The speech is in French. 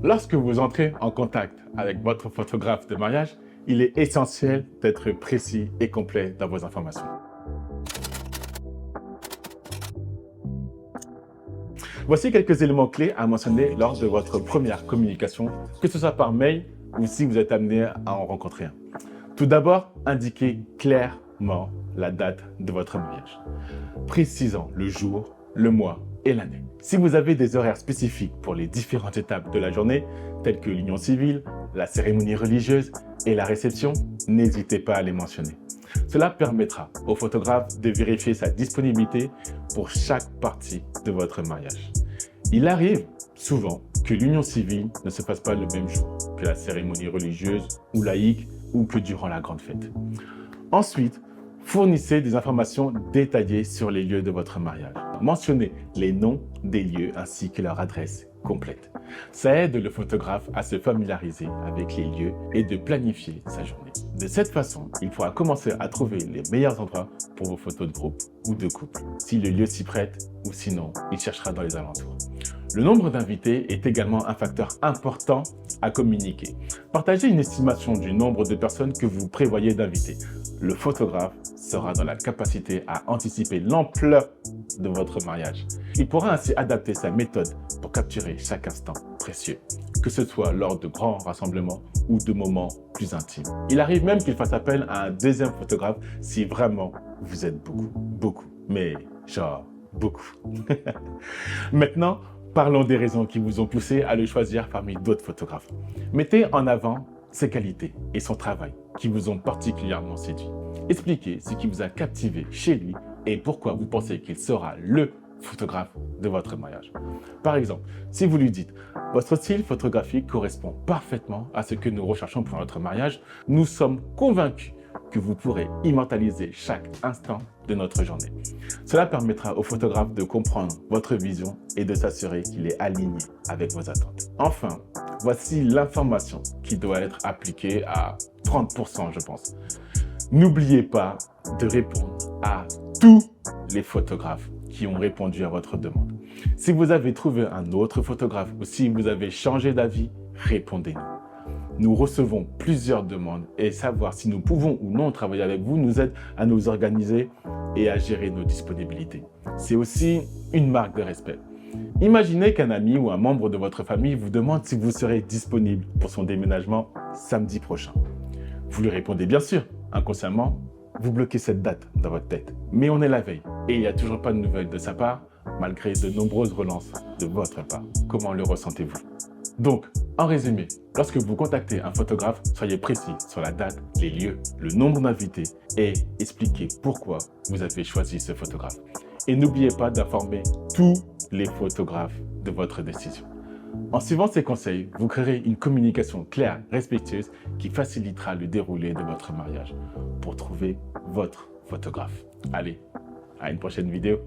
Lorsque vous entrez en contact avec votre photographe de mariage, il est essentiel d'être précis et complet dans vos informations. Voici quelques éléments clés à mentionner lors de votre première communication, que ce soit par mail ou si vous êtes amené à en rencontrer un. Tout d'abord, indiquez clairement la date de votre mariage, précisant le jour, le mois et l'année. Si vous avez des horaires spécifiques pour les différentes étapes de la journée, telles que l'union civile, la cérémonie religieuse et la réception, n'hésitez pas à les mentionner. Cela permettra au photographe de vérifier sa disponibilité pour chaque partie de votre mariage. Il arrive souvent que l'union civile ne se passe pas le même jour que la cérémonie religieuse ou laïque ou que durant la grande fête. Ensuite, fournissez des informations détaillées sur les lieux de votre mariage. Mentionnez les noms des lieux ainsi que leur adresse complète. Ça aide le photographe à se familiariser avec les lieux et de planifier sa journée. De cette façon, il pourra commencer à trouver les meilleurs endroits pour vos photos de groupe ou de couple, si le lieu s'y prête ou sinon, il cherchera dans les alentours. Le nombre d'invités est également un facteur important à communiquer. Partagez une estimation du nombre de personnes que vous prévoyez d'inviter. Le photographe sera dans la capacité à anticiper l'ampleur de votre mariage. Il pourra ainsi adapter sa méthode pour capturer chaque instant précieux, que ce soit lors de grands rassemblements ou de moments plus intimes. Il arrive même qu'il fasse appel à un deuxième photographe si vraiment vous êtes beaucoup, mais genre beaucoup. Maintenant, parlons des raisons qui vous ont poussé à le choisir parmi d'autres photographes. Mettez en avant ses qualités et son travail qui vous ont particulièrement séduit. Expliquez ce qui vous a captivé chez lui et pourquoi vous pensez qu'il sera le photographe de votre mariage. Par exemple, si vous lui dites « Votre style photographique correspond parfaitement à ce que nous recherchons pour notre mariage, nous sommes convaincus que vous pourrez immortaliser chaque instant de notre journée. » Cela permettra au photographe de comprendre votre vision et de s'assurer qu'il est aligné avec vos attentes. Enfin, voici l'information qui doit être appliquée à 30%, je pense. N'oubliez pas de répondre à tous les photographes qui ont répondu à votre demande. Si vous avez trouvé un autre photographe ou si vous avez changé d'avis, répondez-nous. Nous recevons plusieurs demandes et savoir si nous pouvons ou non travailler avec vous nous aide à nous organiser et à gérer nos disponibilités. C'est aussi une marque de respect. Imaginez qu'un ami ou un membre de votre famille vous demande si vous serez disponible pour son déménagement samedi prochain. Vous lui répondez bien sûr. Inconsciemment, vous bloquez cette date dans votre tête. Mais on est la veille et il n'y a toujours pas de nouvelles de sa part, malgré de nombreuses relances de votre part. Comment le ressentez-vous? Donc, en résumé, lorsque vous contactez un photographe, soyez précis sur la date, les lieux, le nombre d'invités et expliquez pourquoi vous avez choisi ce photographe. Et n'oubliez pas d'informer tous les photographes de votre décision. En suivant ces conseils, vous créerez une communication claire, respectueuse qui facilitera le déroulé de votre mariage pour trouver votre photographe. Allez, à une prochaine vidéo.